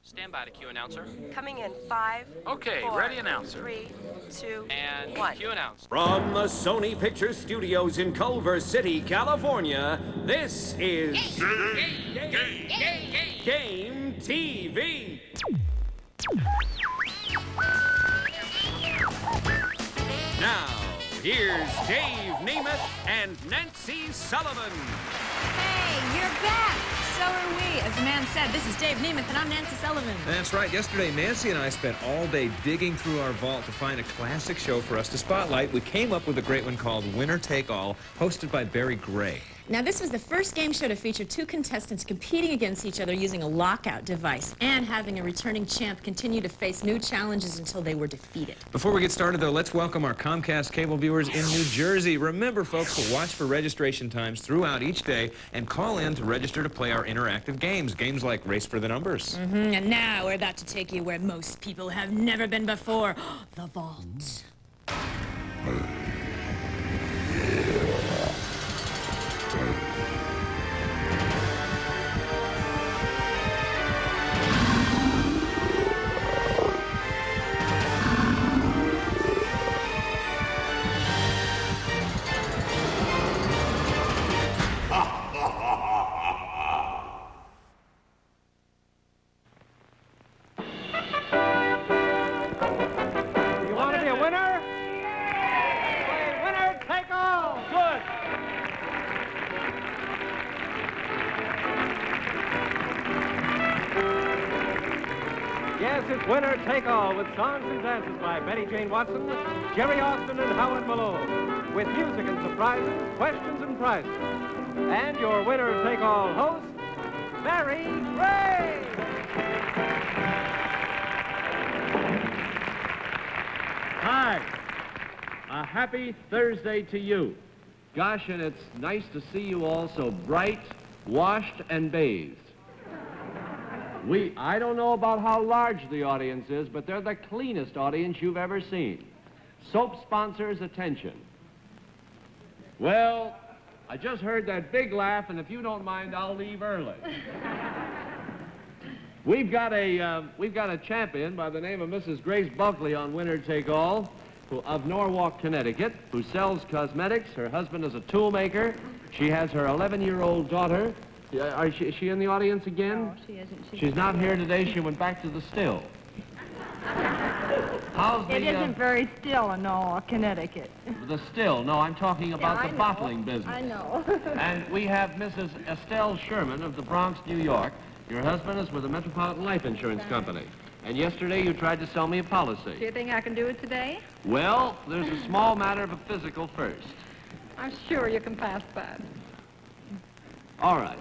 Stand by to cue announcer. Coming in 5, Okay, 4, ready announcer. 3, 2, And 1. cue announcer. From the Sony Pictures Studios in Culver City, California, this is Game TV. Now, here's Dave Nemeth and Nancy Sullivan. Hey, you're back. So are we. As the man said, this is Dave Nemeth, and I'm Nancy Sullivan. That's right. Yesterday, Nancy and I spent all day digging through our vault to find a classic show for us to spotlight. We came up with a great one called Winner Take All, hosted by Barry Gray. Now, this was the first game show to feature two contestants competing against each other using a lockout device and having a returning champ continue to face new challenges until they were defeated. Before we get started, though, let's welcome our Comcast cable viewers in New Jersey. Remember, folks, to watch for registration times throughout each day and call in to register to play our interactive games. Games like Race for the Numbers. And now we're about to take you where most people have never been before, the vault. You want to be a winner? Play winner, take all. Good. Yes, it's winner, take all with songs and dances by Betty Jane Watson, Jerry Austin, and Howard Malone, with music and surprises, questions and prizes. And your winner, take all host, Barry Gray. Hi. A happy Thursday to you. Gosh, and it's nice to see you all so bright, washed, and bathed. I don't know about how large the audience is, but they're the cleanest audience you've ever seen. Soap sponsors, attention. Well, I just heard that big laugh, and if you don't mind, I'll leave early. We've got a champion by the name of Mrs. Grace Bulkley on Winner Take All, of Norwalk, Connecticut, who sells cosmetics. Her husband is a tool maker. She has her 11-year-old daughter. Is she in the audience again? No, she isn't. She's not here today. She went back to the still. How's the... It isn't very still in Norwalk, Connecticut. The still? No, I'm talking about the bottling business. I know. And we have Mrs. Estelle Sherman of the Bronx, New York. Your husband is with the Metropolitan Life Insurance Company. And yesterday you tried to sell me a policy. Do you think I can do it today? Well, there's a small matter of a physical first. I'm sure you can pass that. All right.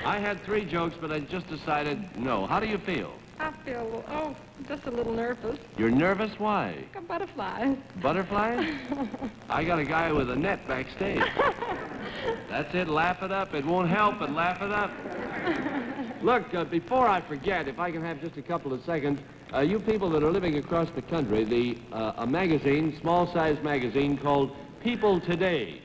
I had 3 jokes, but I just decided no. How do you feel? I feel, just a little nervous. You're nervous? Why? Like a butterfly. Butterfly? I got a guy with a net backstage. That's it. Laugh it up. It won't help, but laugh it up. Look, before I forget, if I can have just a couple of seconds, you people that are living across the country, a magazine, small-sized magazine called People Today,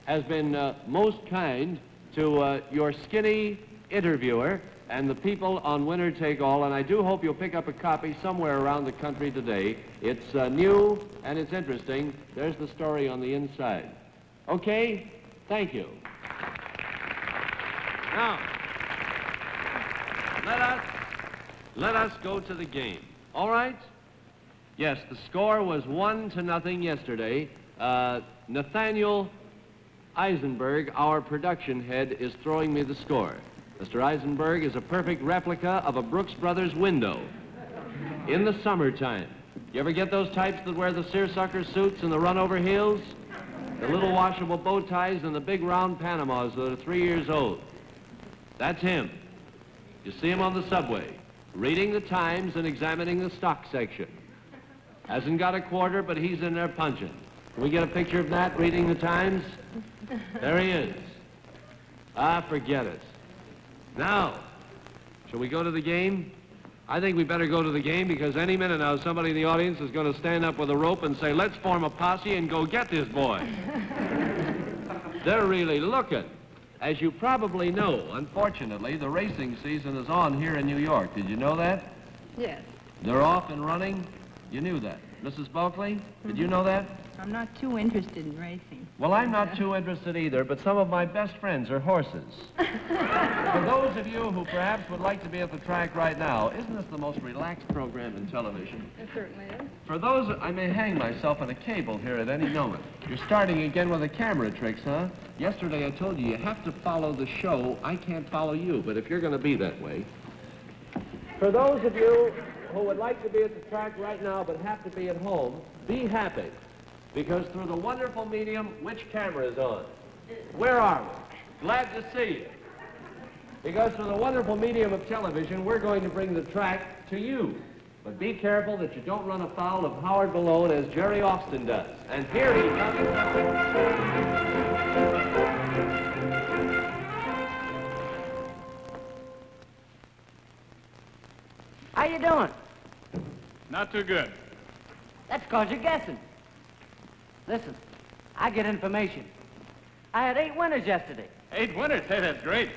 has been most kind to your skinny interviewer and the people on Winner Take All, and I do hope you'll pick up a copy somewhere around the country today. It's new and it's interesting. There's the story on the inside. Okay? Thank you. Now, let us go to the game. All right? Yes, the score was 1-0 yesterday. Nathaniel Eisenberg, our production head, is throwing me the score. Mr. Eisenberg is a perfect replica of a Brooks Brothers window in the summertime. You ever get those types that wear the seersucker suits and the run-over heels? The little washable bow ties and the big round Panamas that are 3 years old. That's him. You see him on the subway, reading the Times and examining the stock section. Hasn't got a quarter, but he's in there punching. Can we get a picture of that, reading the Times? There he is. Forget it. Now, shall we go to the game? I think we better go to the game because any minute now somebody in the audience is going to stand up with a rope and say, let's form a posse and go get this boy. They're really looking. As you probably know, unfortunately, the racing season is on here in New York. Did you know that? Yes. They're off and running. You knew that. Mrs. Bulkley, did you know that? I'm not too interested in racing. Well, I'm not too interested either, but some of my best friends are horses. For those of you who perhaps would like to be at the track right now, isn't this the most relaxed program in television? It certainly is. For those, I may hang myself on a cable here at any moment. You're starting again with the camera tricks, huh? Yesterday I told you have to follow the show. I can't follow you, but if you're going to be that way. For those of you who would like to be at the track right now but have to be at home, be happy. Because through the wonderful medium, which camera is on? Where are we? Glad to see you. Because through the wonderful medium of television, we're going to bring the track to you. But be careful that you don't run afoul of Howard Malone as Jerry Austin does. And here he comes. How you doing? Not too good. That's 'cause you're guessing. Listen, I get information. I had 8 winners yesterday. 8 winners? Hey, that's great.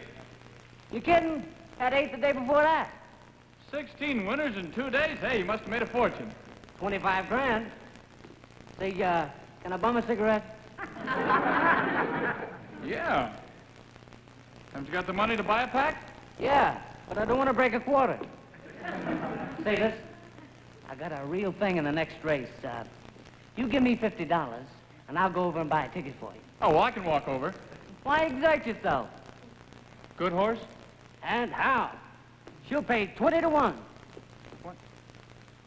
You kidding? Had 8 the day before that. 16 winners in 2 days? Hey, you must have made a fortune. 25 grand. Say, can I bum a cigarette? Yeah. Haven't you got the money to buy a pack? Yeah, but I don't want to break a quarter. Say this, I got a real thing in the next race. You give me $50, and I'll go over and buy a ticket for you. Oh, well, I can walk over. Why exert yourself? Good horse? And how? She'll pay 20 to 1. What?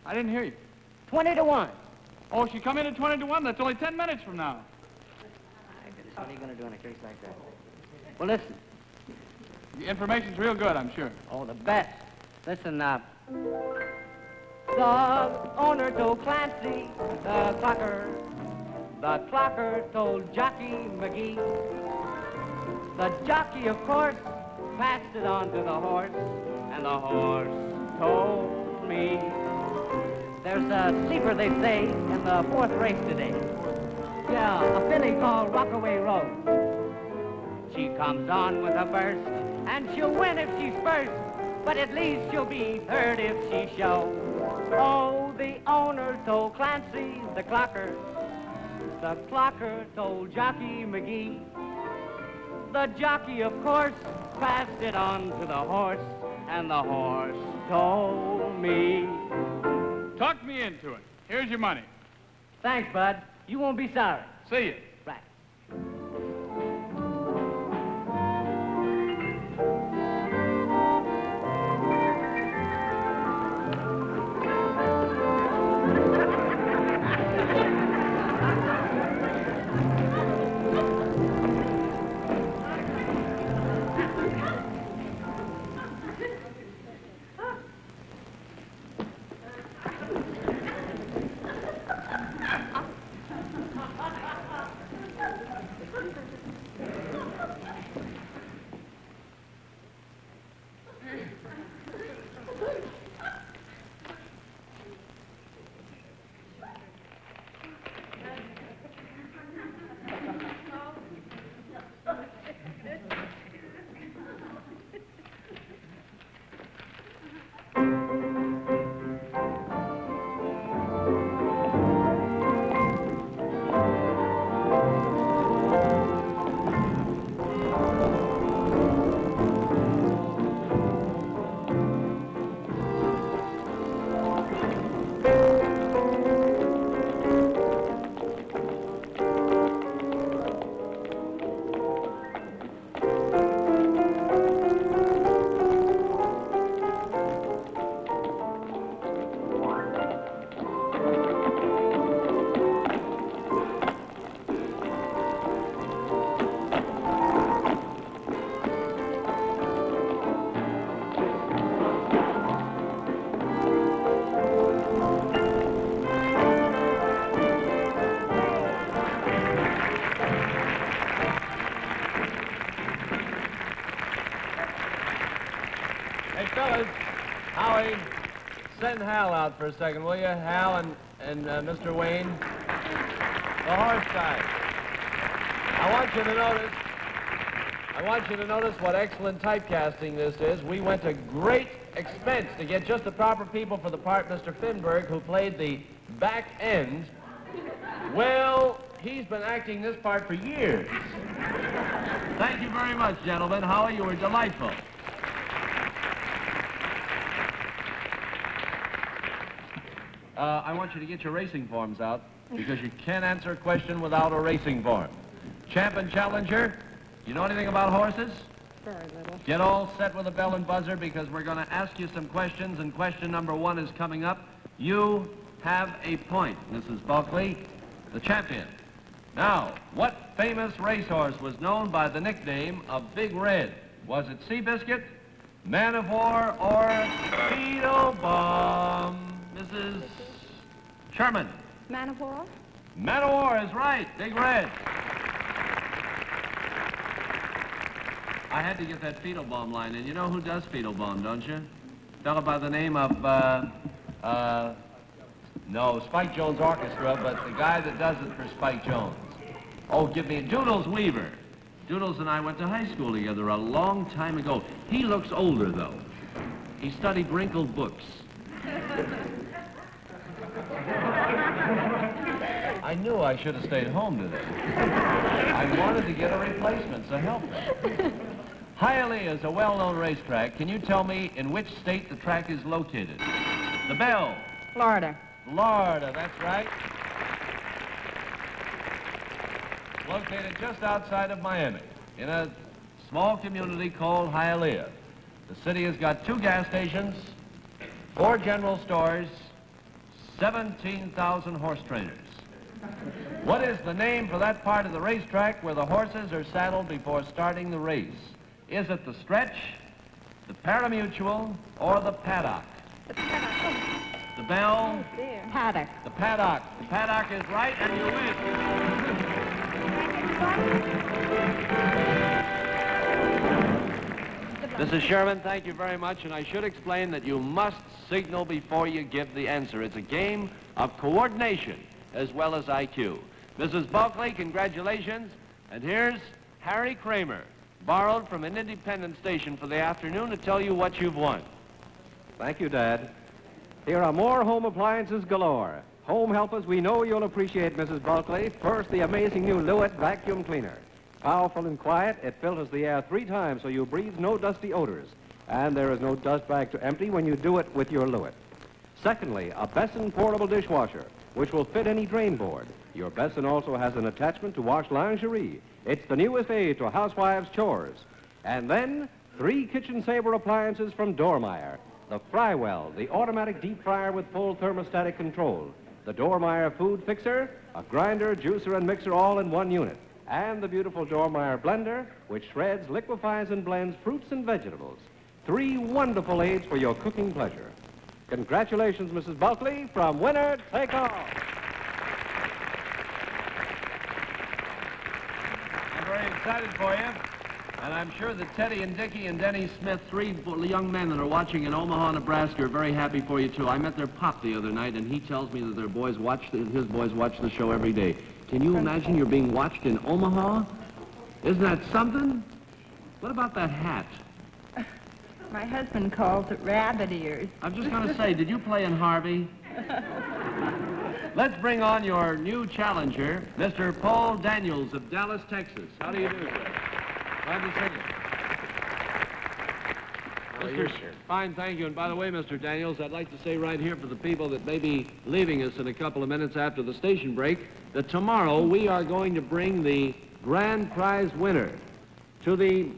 I didn't hear you. 20 to 1. Oh, she come in at 20 to 1. That's only 10 minutes from now. My goodness, what are you going to do in a case like that? Well, listen. The information's real good, I'm sure. Oh, the best. Listen, the owner told Clancy, the clocker told Jockey McGee. The jockey, of course, passed it on to the horse, and the horse told me. There's a sleeper, they say, in the 4th race today. Yeah, a filly called Rockaway Road. She comes on with a burst, and she'll win if she's first, but at least she'll be 3rd if she shows. Oh, the owner told Clancy, the clocker told Jockey McGee. The jockey, of course, passed it on to the horse, and the horse told me. Talk me into it. Here's your money. Thanks, Bud. You won't be sorry. See you. Right. Howie, send Hal out for a second, will you? Hal and Mr. Wayne. The horse guy. I want you to notice I want you to notice what excellent typecasting this is. We went to great expense to get just the proper people for the part. Mr. Finberg, who played the back end, well, he's been acting this part for years. Thank you very much, gentlemen. Howie, you were delightful. I want you to get your racing forms out, because you can't answer a question without a racing form. Champ and challenger, you know anything about horses? Very little. Get all set with a bell and buzzer, because we're going to ask you some questions, and question number 1 is coming up. You have a point, Mrs. Bulkley, the champion. Now, what famous racehorse was known by the nickname of Big Red? Was it Seabiscuit, Man of War, or Beetle-Bomb? Mrs. Sherman. Man of War? Man of War is right, Big Red. I had to get that Beetle-Bomb line in. You know who does Beetle-Bomb, don't you? A fellow by the name of, no, Spike Jones Orchestra, but the guy that does it for Spike Jones. Oh, give me Doodles Weaver. Doodles and I went to high school together a long time ago. He looks older, though. He studied wrinkled books. I knew I should have stayed home today. I wanted to get a replacement, so help me. Hialeah is a well-known racetrack. Can you tell me in which state the track is located? The bell. Florida. Florida, that's right. Located just outside of Miami, in a small community called Hialeah. The city has got 2 gas stations, 4 general stores, 17,000 horse trainers. What is the name for that part of the racetrack where the horses are saddled before starting the race? Is it the stretch, the parimutuel, or the paddock? The paddock. The bell? Oh, dear. Paddock. The paddock. The paddock is right, and you win. Mrs. Sherman, thank you very much, and I should explain that you must signal before you give the answer. It's a game of coordination as well as IQ. Mrs. Bulkley, congratulations, and here's Harry Kramer, borrowed from an independent station for the afternoon to tell you what you've won. Thank you, Dad. Here are more home appliances galore. Home helpers we know you'll appreciate, Mrs. Bulkley. First, the amazing new Lewitt vacuum cleaner. Powerful and quiet, it filters the air 3 times so you breathe no dusty odors. And there is no dust bag to empty when you do it with your Lewitt. Secondly, a Besson portable dishwasher, which will fit any drain board. Your Besson also has an attachment to wash lingerie. It's the newest aid to housewives' chores. And then, 3 kitchen saver appliances from Dormeyer. The Frywell, the automatic deep fryer with full thermostatic control. The Dormeyer food fixer, a grinder, juicer, and mixer all in 1 unit. And the beautiful Dormeyer blender, which shreds, liquefies, and blends fruits and vegetables. 3 wonderful aids for your cooking pleasure. Congratulations, Mrs. Bulkley, from Winner Take All. I'm very excited for you. And I'm sure that Teddy and Dickie and Denny Smith, 3 young men that are watching in Omaha, Nebraska, are very happy for you, too. I met their pop the other night, and he tells me that their boys his boys watch the show every day. Can you imagine you're being watched in Omaha? Isn't that something? What about that hat? My husband calls it rabbit ears. I'm just going to say, did you play in Harvey? Let's bring on your new challenger, Mr. Paul Daniels of Dallas, Texas. How do you do, sir? Glad to see you. Fine, thank you. And by the way, Mr. Daniels, I'd like to say right here for the people that may be leaving us in a couple of minutes after the station break, that tomorrow we are going to bring the grand prize winner to the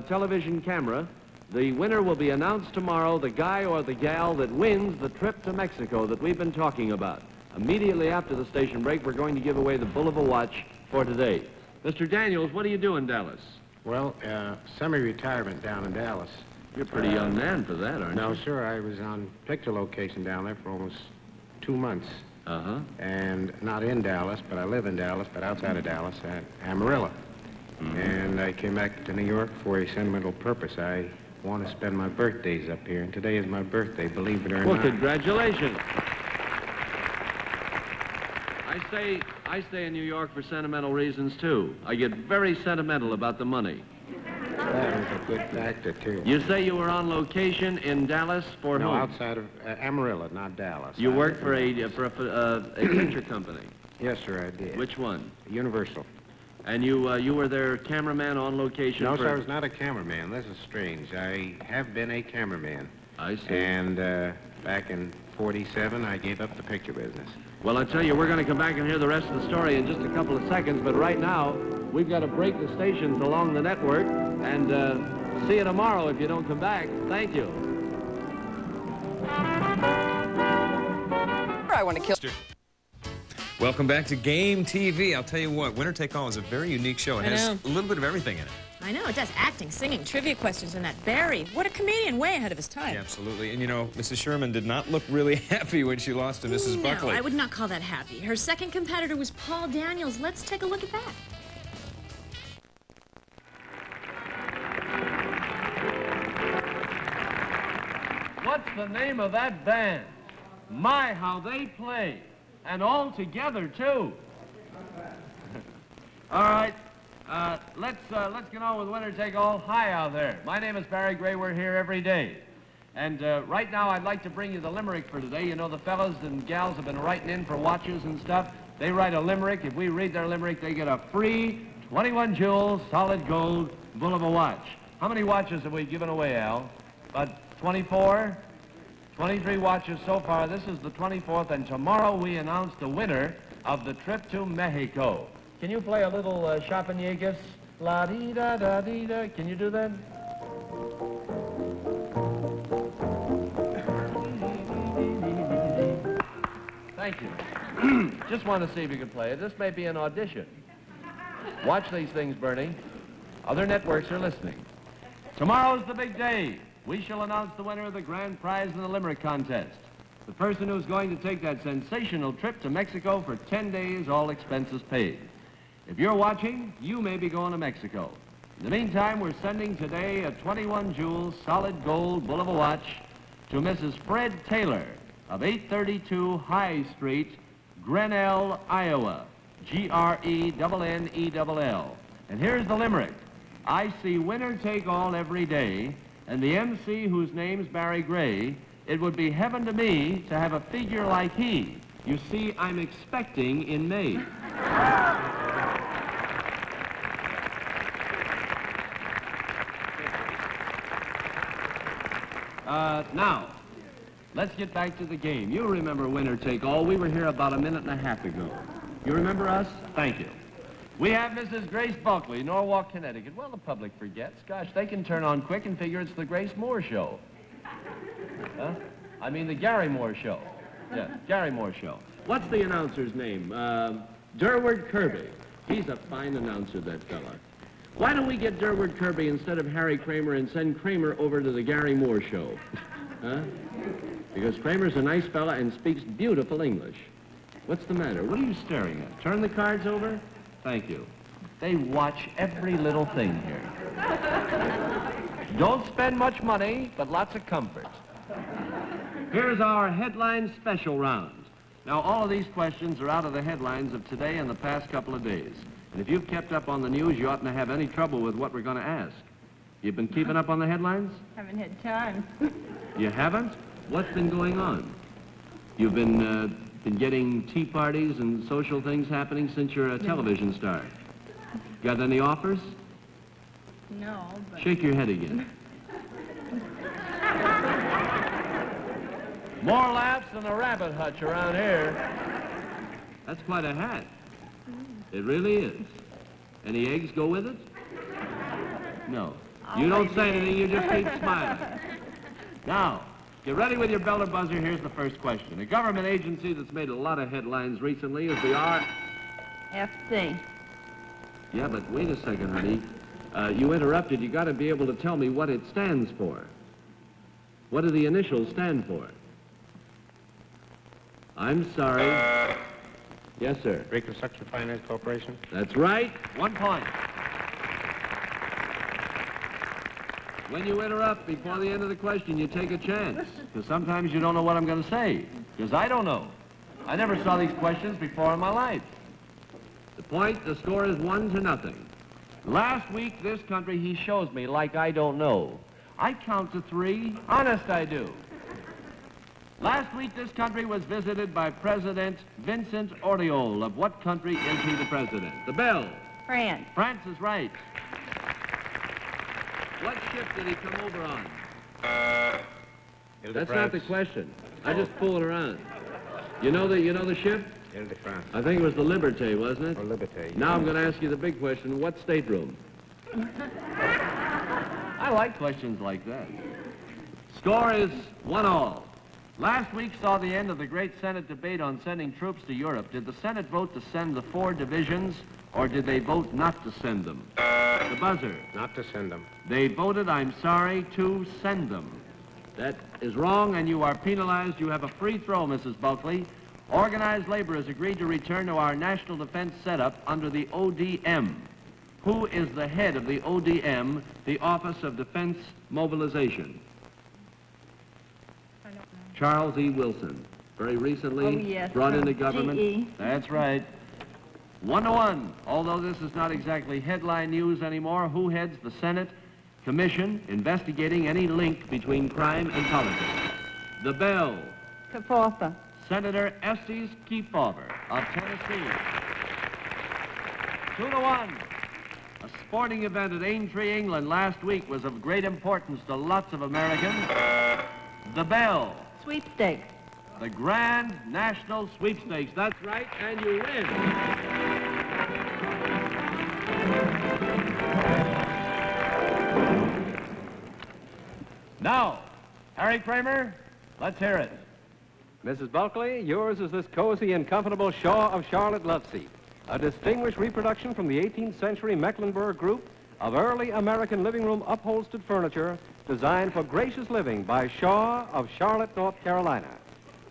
television camera. The winner will be announced tomorrow, the guy or the gal that wins the trip to Mexico that we've been talking about. Immediately after the station break, we're going to give away the bull of a watch for today. Mr. Daniels, what do you do in Dallas? Well, semi-retirement down in Dallas. You're a pretty young man for that, aren't you? No, sir. I was on picture location down there for almost 2 months. Uh-huh. And not in Dallas, but I live in Dallas, but outside of Dallas at Amarillo. Mm-hmm. And I came back to New York for a sentimental purpose. I want to spend my birthdays up here, and today is my birthday, believe it or not. Well, congratulations. I stay in New York for sentimental reasons, too. I get very sentimental about the money. That was a good factor, too. You say you were on location in Dallas for No, whom? outside of Amarillo, not Dallas. You worked for a picture company. Yes, sir, I did. Which one? Universal. And you were their cameraman on location? No, for... sir, I was not a cameraman. This is strange. I have been a cameraman. I see. And back in '47, I gave up the picture business. Well, I tell you, we're going to come back and hear the rest of the story in just a couple of seconds, but right now, we've got to break the stations along the network, and see you tomorrow if you don't come back. Thank you. I want to kill. Welcome back to Game TV. I'll tell you what, Winner Take All is a very unique show. It I has know. a little bit of everything in it. I know, it does. Acting, singing, trivia questions, and that Barry. What a comedian, way ahead of his time. Yeah, absolutely. And you know, Mrs. Sherman did not look really happy when she lost to Mrs. Buckley. No, I would not call that happy. Her second competitor was Paul Daniels. Let's take a look at that. What's the name of that band? My, how they play. And all together, too. All right. Let's get on with Winner Take All. Hi out there. My name is Barry Gray. We're here every day. And right now, I'd like to bring you the limerick for today. You know, the fellas and gals have been writing in for watches and stuff. They write a limerick. If we read their limerick, they get a free 21 jewels, solid gold, bull of a watch. How many watches have we given away, Al? About 24? 23 watches so far. This is the 24th, and tomorrow we announce the winner of the trip to Mexico. Can you play a little Champagnecus? La-dee-da-da-dee-da. Can you do that? Thank you. Just want to see if you can play it. This may be an audition. Watch these things, Bernie. Other networks are listening. Tomorrow's the big day. We shall announce the winner of the grand prize in the limerick contest. The person who's going to take that sensational trip to Mexico for 10 days, all expenses paid. If you're watching, you may be going to Mexico. In the meantime, we're sending today a 21 jewels, solid gold bull of a watch to Mrs. Fred Taylor of 832 High Street, Grinnell, Iowa, G-R-E-N-N-E-L-L. And here's the limerick. I see Winner Take All every day, and the MC whose name's Barry Gray, it would be heaven to me to have a figure like he. You see, I'm expecting in May. Now, let's get back to the game. You remember Winner Take All. We were here about a minute and a half ago. You remember us? Thank you. We have Mrs. Grace Buckley, Norwalk, Connecticut. Well, the public forgets. Gosh, they can turn on quick and figure it's the Grace Moore Show. Huh? I mean the Gary Moore Show. Yeah, Gary Moore Show. What's the announcer's name? Durward Kirby. He's a fine announcer, that fella. Why don't we get Durward Kirby instead of Harry Kramer and send Kramer over to the Gary Moore Show? Huh? Because Kramer's a nice fella and speaks beautiful English. What's the matter? What are you staring at? Turn the cards over? Thank you. They watch every little thing here. Don't spend much money, but lots of comfort. Here's our headline special round. Now, all of these questions are out of the headlines of today and the past couple of days. And if you've kept up on the news, you oughtn't to have any trouble with what we're going to ask. You've been keeping up on the headlines? Haven't had time. You haven't? What's been going on? You've been getting tea parties and social things happening since you're a television star. Got any offers? No, but... Shake your head again. More laughs than a rabbit hutch around here. That's quite a hat. It really is. Any eggs go with it? No. You don't say anything, you just keep smiling. Now, get ready with your bell or buzzer. Here's the first question. A government agency that's made a lot of headlines recently is the FC. Yeah, but wait a second, honey. You interrupted. You got to be able to tell me what it stands for. What do the initials stand for? I'm sorry. Yes, sir. Reconstruction Finance Corporation? That's right. 1 point. When you interrupt before the end of the question, you take a chance. Because sometimes you don't know what I'm going to say. Because I don't know. I never saw these questions before in my life. The score is 1-0. Last week, this country, he shows me like I don't know. I count to 3. Honest, I do. Last week, this country was visited by President Vincent Auriol. Of what country is he the president? The bell. France. France is right. What ship did he come over on? That's not the question. I just fooled around. You know the ship? Ile-de-France. I think it was the Liberté, wasn't it? Or Liberté. Now I'm going to ask you the big question. What stateroom? I like questions like that. Score is 1-all. Last week saw the end of the great Senate debate on sending troops to Europe. Did the Senate vote to send the 4 divisions, or did they vote not to send them? The buzzer. Not to send them. They voted, I'm sorry, to send them. That is wrong, and you are penalized. You have a free throw, Mrs. Bulkley. Organized labor has agreed to return to our national defense setup under the ODM. Who is the head of the ODM, the Office of Defense Mobilization? I don't know. Charles E. Wilson. Very recently Oh, yes, brought from into government. GE. That's right. 1-1. Although this is not exactly headline news anymore, who heads the Senate Commission investigating any link between crime and politics? The bell. Kafortha. Senator Estes Kefauver of Tennessee. 2-1. A sporting event at Aintree, England last week was of great importance to lots of Americans. The bell. Sweepstakes. The Grand National Sweepstakes. That's right, and you win. Now, Harry Kramer, let's hear it. Mrs. Bulkley, yours is this cozy and comfortable Shaw of Charlotte love seat, a distinguished reproduction from the 18th century Mecklenburg group of early American living room upholstered furniture designed for gracious living by Shaw of Charlotte, North Carolina.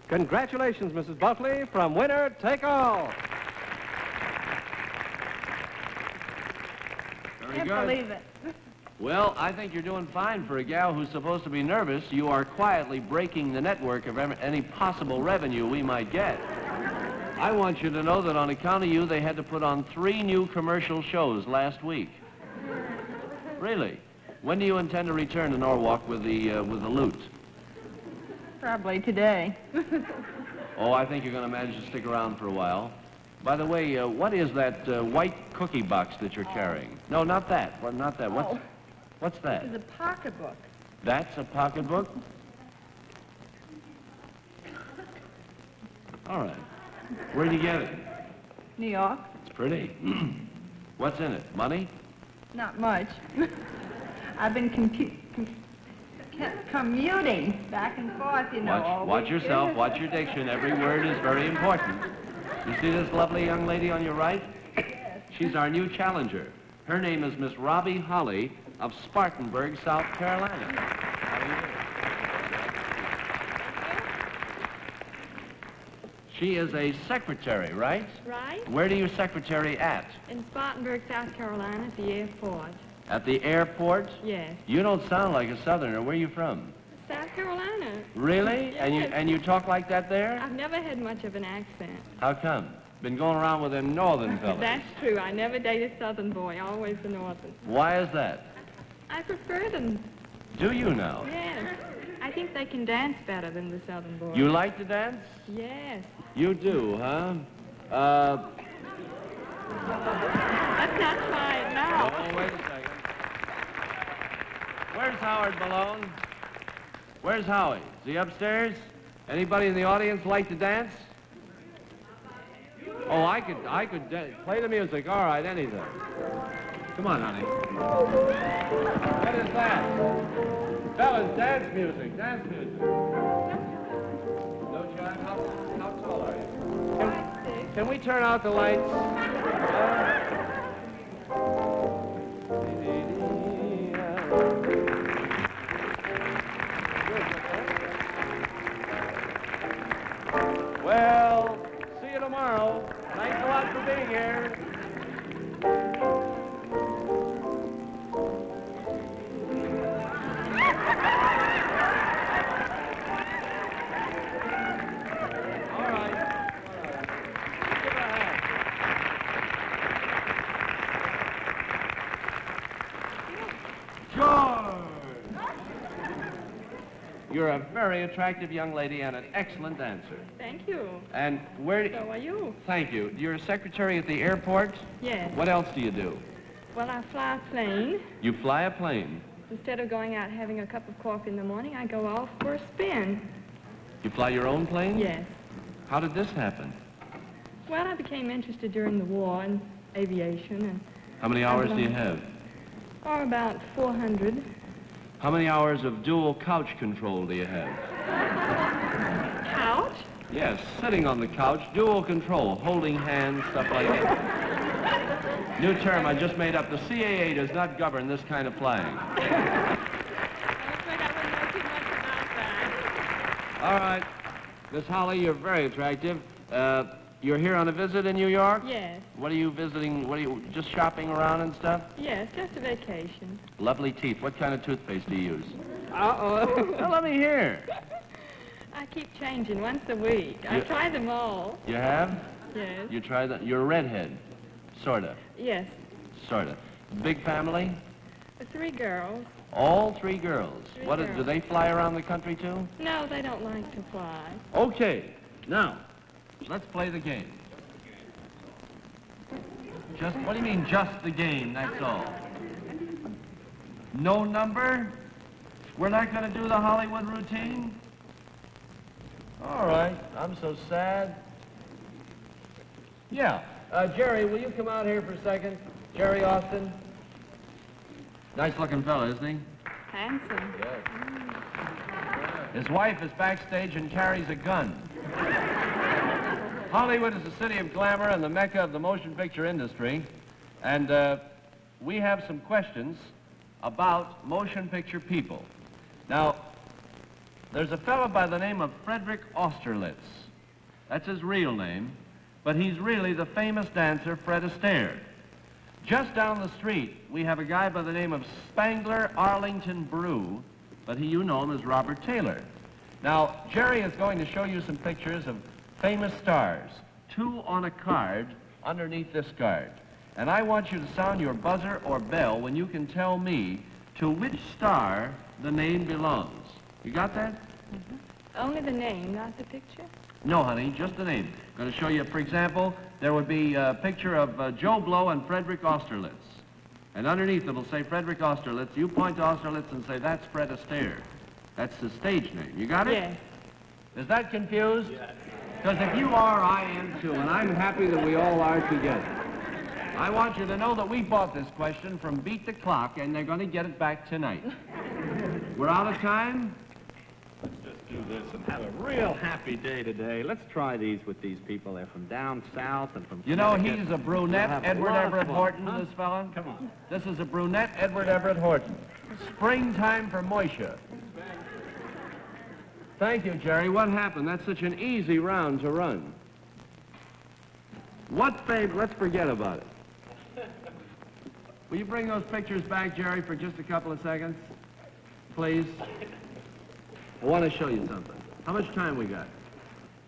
Congratulations, Mrs. Bulkley, from winner take all. Very Can't good. believe it. Well, I think you're doing fine for a gal who's supposed to be nervous. You are quietly breaking the network of any possible revenue we might get. I want you to know that on account of you, they had to put on 3 new commercial shows last week. Really? When do you intend to return to Norwalk with the loot? Probably today. Oh, I think you're going to manage to stick around for a while. By the way, what is that white cookie box that you're carrying? No, not that. Well, not that. What's that? It's a pocketbook. That's a pocketbook? All right. Where'd you get it? New York. It's pretty. What's in it? Money? Not much. I've been commuting back and forth, you know. all Watch week. yourself. Watch your diction. Every word is very important. You see this lovely young lady on your right? She's our new challenger. Her name is Miss Robbie Holly of Spartanburg, South Carolina. How do you do? She is a secretary, right? Right. Where do you secretary at? In Spartanburg, South Carolina, at the airport. At the airport? Yes. You don't sound like a Southerner. Where are you from? South Carolina. Really? Yes. And you talk like that there? I've never had much of an accent. How come? Been going around with them northern fellas. That's true. I never dated a southern boy, always the northern. Why is that? I prefer them. Do you now? Yes. I think they can dance better than the southern boys. You like to dance? Yes. You do, huh? Let's not try it now. Oh, wait a second. Where's Howard Malone? Where's Howie? Is he upstairs? Anybody in the audience like to dance? Oh, I could play the music. All right, anything. Come on, honey. What is that? Fellas, dance music, dance music. No, John, how tall are you? Can we turn out the lights? Well, see you tomorrow. Thanks a lot for being here. All right. Give her a hand. You're a very attractive young lady and an excellent dancer. Thank you. And where... So are you? Thank you. You're a secretary at the airport? Yes. What else do you do? Well, I fly a plane. You fly a plane. Instead of going out having a cup of coffee in the morning, I go off for a spin. You fly your own plane? Yes. How did this happen? Well, I became interested during the war in aviation, and... How many hours do you have? Oh, about 400. How many hours of dual couch control do you have? Couch? Yes, sitting on the couch, dual control, holding hands, stuff like that. New term I just made up. The CAA does not govern this kind of flying. I'm afraid I wouldn't know too much about that. All right. Miss Holly, you're very attractive. You're here on a visit in New York? Yes. What are you visiting? What are you, just shopping around and stuff? Yes, just a vacation. Lovely teeth. What kind of toothpaste do you use? Uh-oh. Well, let me hear. I keep changing once a week. I try them all. You have? Yes. You try that? You're a redhead. Sorta. Yes. Sorta. Big family? 3 girls. All 3 girls. Three What girls. do they fly around the country too? No, they don't like to fly. Okay. Now, let's play the game. Just, what do you mean, just the game, that's all? No number? We're not going to do the Hollywood routine? All right, I'm so sad. Yeah. Jerry, will you come out here for a second? Jerry Austin? Nice-looking fella, isn't he? Handsome. Yes. His wife is backstage and carries a gun. Hollywood is the city of glamour and the mecca of the motion picture industry. And we have some questions about motion picture people. Now, there's a fellow by the name of Frederick Austerlitz. That's his real name, but he's really the famous dancer Fred Astaire. Just down the street, we have a guy by the name of Spangler Arlington Brew, but you know him as Robert Taylor. Now, Jerry is going to show you some pictures of famous stars, 2 on a card underneath this card. And I want you to sound your buzzer or bell when you can tell me to which star the name belongs. You got that? Mm-hmm. Only the name, not the picture? No, honey, just the name. I'm going to show you, for example, there would be a picture of Joe Blow and Frederick Austerlitz. And underneath it'll say Frederick Austerlitz. You point to Austerlitz and say, that's Fred Astaire. That's the stage name. You got it? Yes. Is that confused? Yes. Because if you are, I am too, and I'm happy that we all are together. I want you to know that we bought this question from Beat the Clock, and they're going to get it back tonight. We're out of time? Let's just do this and have a real happy day today. Let's try these with these people. They're from down south and from... You know, he's a brunette, Edward Everett Horton, huh? this fella. Come on. This is a brunette, Edward Everett Horton. Springtime for Moisha. Thank you, Jerry. What happened? That's such an easy round to run. Let's forget about it. Will you bring those pictures back, Jerry, for just a couple of seconds? Please. I want to show you something. How much time we got?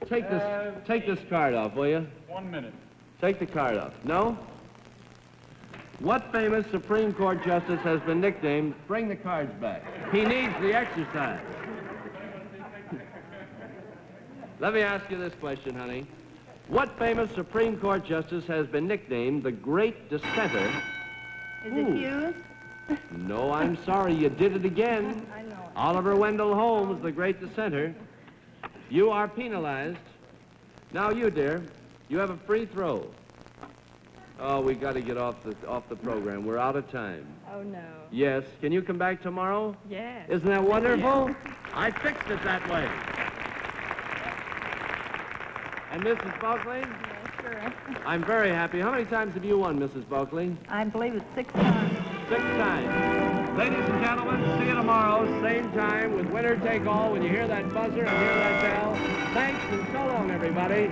Take this card off, will you? 1 minute. Take the card off. No? What famous Supreme Court justice has been nicknamed, bring the cards back? He needs the exercise. Let me ask you this question, honey. What famous Supreme Court justice has been nicknamed the Great Dissenter? Is it Hughes? No, I'm sorry, you did it again. I know. Oliver Wendell Holmes, the Great Dissenter. You are penalized. Now you, dear, you have a free throw. Oh, we got to get off the program. We're out of time. Oh, no. Yes. Can you come back tomorrow? Yes. Isn't that wonderful? I fixed it that way. And Mrs. Bulkley? Yes, sure. I'm very happy. How many times have you won, Mrs. Bulkley? I believe it's 6 times. 6 times. Ladies and gentlemen, see you tomorrow, same time, with Winner Take All. When you hear that buzzer and hear that bell, thanks and so long, everybody.